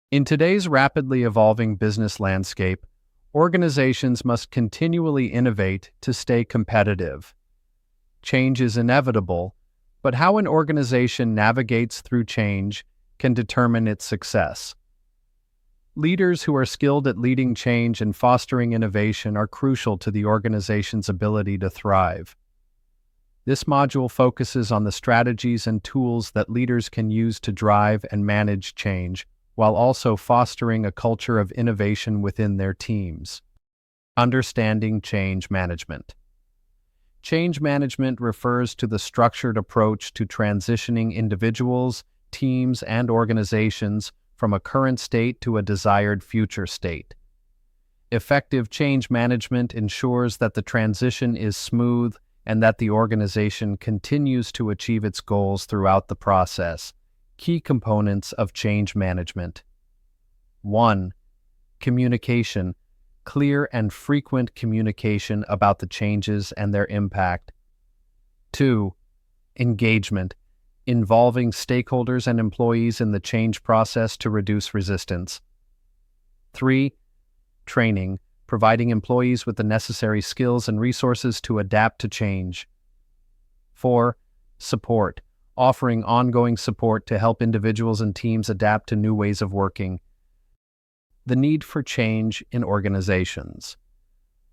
In today's rapidly evolving business landscape, organizations must continually innovate to stay competitive. Change is inevitable, but how an organization navigates through change can determine its success. Leaders who are skilled at leading change and fostering innovation are crucial to the organization's ability to thrive. This module focuses on the strategies and tools that leaders can use to drive and manage change, while also fostering a culture of innovation within their teams. Understanding change management. Change management refers to the structured approach to transitioning individuals, teams, and organizations from a current state to a desired future state. Effective change management ensures that the transition is smooth and that the organization continues to achieve its goals throughout the process. Key components of change management. 1. Communication. Clear and frequent communication about the changes and their impact. 2. Engagement. Involving stakeholders and employees in the change process to reduce resistance. 3. Training. Providing employees with the necessary skills and resources to adapt to change. 4. Support. Offering ongoing support to help individuals and teams adapt to new ways of working. The need for change in organizations.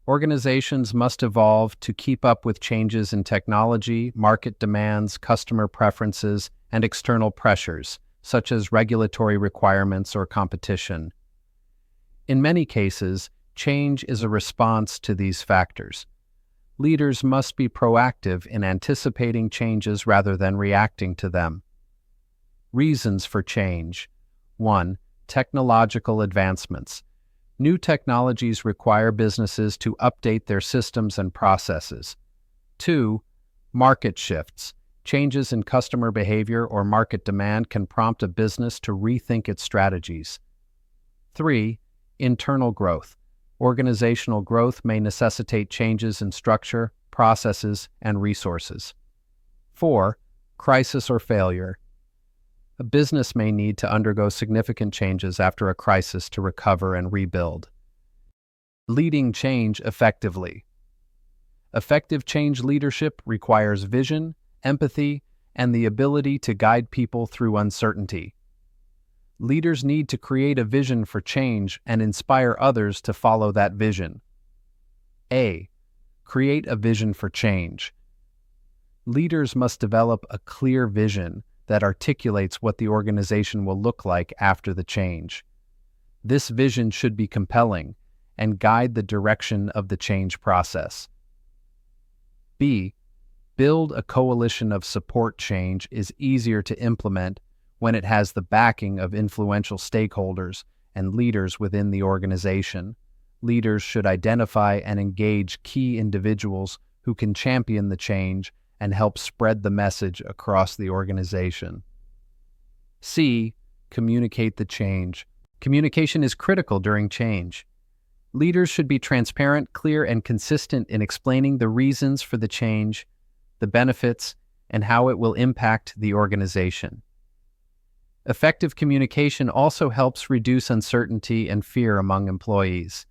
Organizations must evolve to keep up with changes in technology, market demands, customer preferences, and external pressures, such as regulatory requirements or competition. In many cases, change is a response to these factors. Leaders must be proactive in anticipating changes rather than reacting to them. Reasons for change. 1. Technological advancements. New technologies require businesses to update their systems and processes. 2. Market shifts. Changes in customer behavior or market demand can prompt a business to rethink its strategies. 3. Internal growth. Organizational growth may necessitate changes in structure, processes, and resources. 4. Crisis or failure. A business may need to undergo significant changes after a crisis to recover and rebuild. Leading change effectively. Effective change leadership requires vision, empathy, and the ability to guide people through uncertainty. Leaders need to create a vision for change and inspire others to follow that vision. A. Create a vision for change. Leaders must develop a clear vision that articulates what the organization will look like after the change. This vision should be compelling and guide the direction of the change process. B. Build a coalition of support. Change is easier to implement when it has the backing of influential stakeholders and leaders within the organization. Leaders should identify and engage key individuals who can champion the change and help spread the message across the organization. C. Communicate the change. Communication is critical during change. Leaders should be transparent, clear, and consistent in explaining the reasons for the change, the benefits, and how it will impact the organization. Effective communication also helps reduce uncertainty and fear among employees.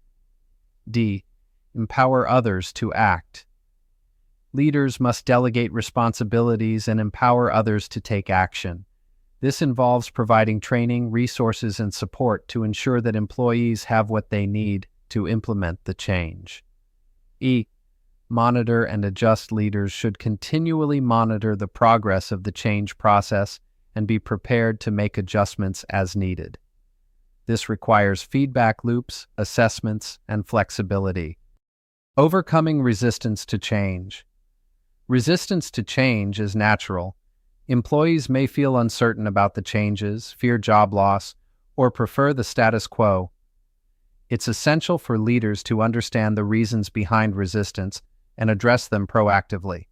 D. Empower others to act. Leaders must delegate responsibilities and empower others to take action. This involves providing training, resources, and support to ensure that employees have what they need to implement the change. E. Monitor and adjust. Leaders should continually monitor the progress of the change process and be prepared to make adjustments as needed. This requires feedback loops, assessments, and flexibility. Overcoming resistance to change. Resistance to change is natural. Employees may feel uncertain about the changes, fear job loss, or prefer the status quo. It's essential for leaders to understand the reasons behind resistance and address them proactively.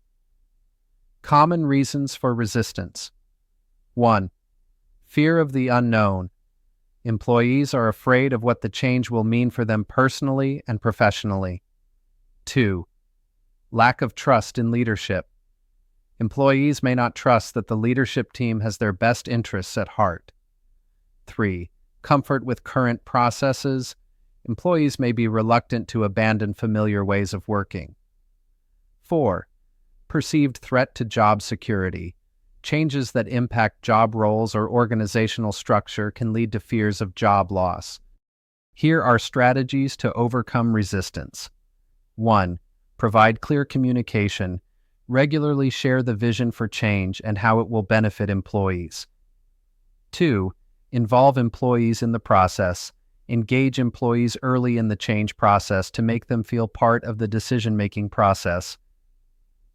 Common reasons for resistance. 1. Fear of the unknown. Employees are afraid of what the change will mean for them personally and professionally. 2. Lack of trust in leadership. Employees may not trust that the leadership team has their best interests at heart. 3. comfort with current processes. Employees may be reluctant to abandon familiar ways of working. 4. Perceived threat to job security. Changes that impact job roles or organizational structure can lead to fears of job loss. Here are strategies to overcome resistance. 1. Provide clear communication. Regularly share the vision for change and how it will benefit employees. 2. Involve employees in the process. Engage employees early in the change process to make them feel part of the decision-making process.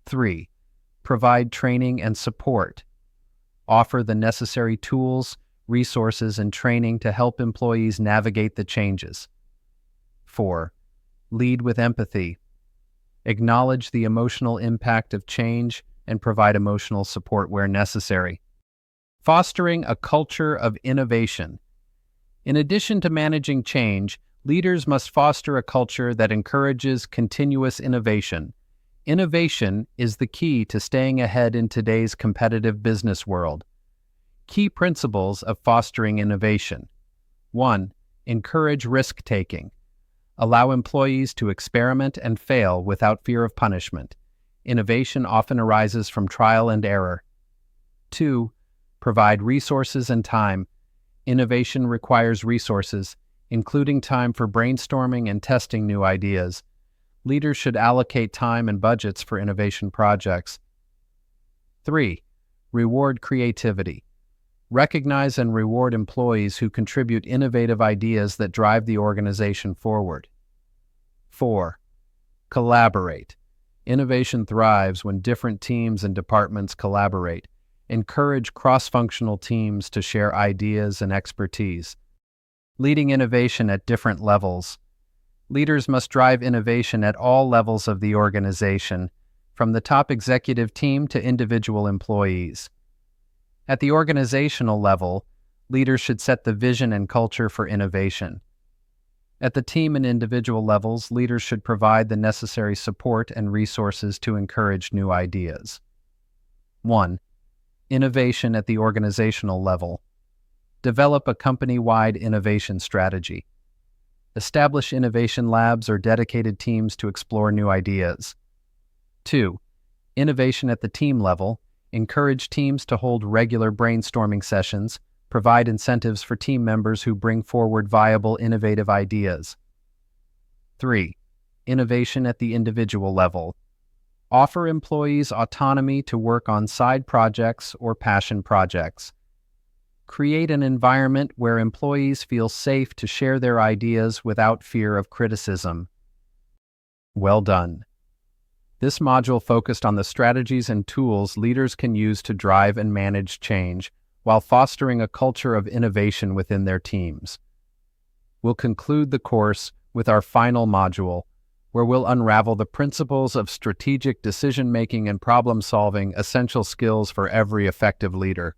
3. Provide training and support. Offer the necessary tools, resources, and training to help employees navigate the changes. 4. Lead with empathy. Acknowledge the emotional impact of change and provide emotional support where necessary. Fostering a culture of innovation. In addition to managing change, leaders must foster a culture that encourages continuous innovation. Innovation is the key to staying ahead in today's competitive business world. Key principles of fostering innovation. 1. Encourage risk-taking. Allow employees to experiment and fail without fear of punishment. Innovation often arises from trial and error. 2. Provide resources and time. Innovation requires resources, including time for brainstorming and testing new ideas. Leaders should allocate time and budgets for innovation projects. 3. Reward creativity. Recognize and reward employees who contribute innovative ideas that drive the organization forward. 4. Collaborate. Innovation thrives when different teams and departments collaborate. Encourage cross-functional teams to share ideas and expertise. Leading innovation at different levels. Leaders must drive innovation at all levels of the organization, from the top executive team to individual employees. At the organizational level, leaders should set the vision and culture for innovation. At the team and individual levels, leaders should provide the necessary support and resources to encourage new ideas. 1. Innovation at the organizational level. Develop a company-wide innovation strategy. Establish innovation labs or dedicated teams to explore new ideas. 2. Innovation at the team level. Encourage teams to hold regular brainstorming sessions. Provide incentives for team members who bring forward viable, innovative ideas. 3. Innovation at the individual level. Offer employees autonomy to work on side projects or passion projects. Create an environment where employees feel safe to share their ideas without fear of criticism. Well done. This module focused on the strategies and tools leaders can use to drive and manage change while fostering a culture of innovation within their teams. We'll conclude the course with our final module, where we'll unravel the principles of strategic decision-making and problem-solving, essential skills for every effective leader.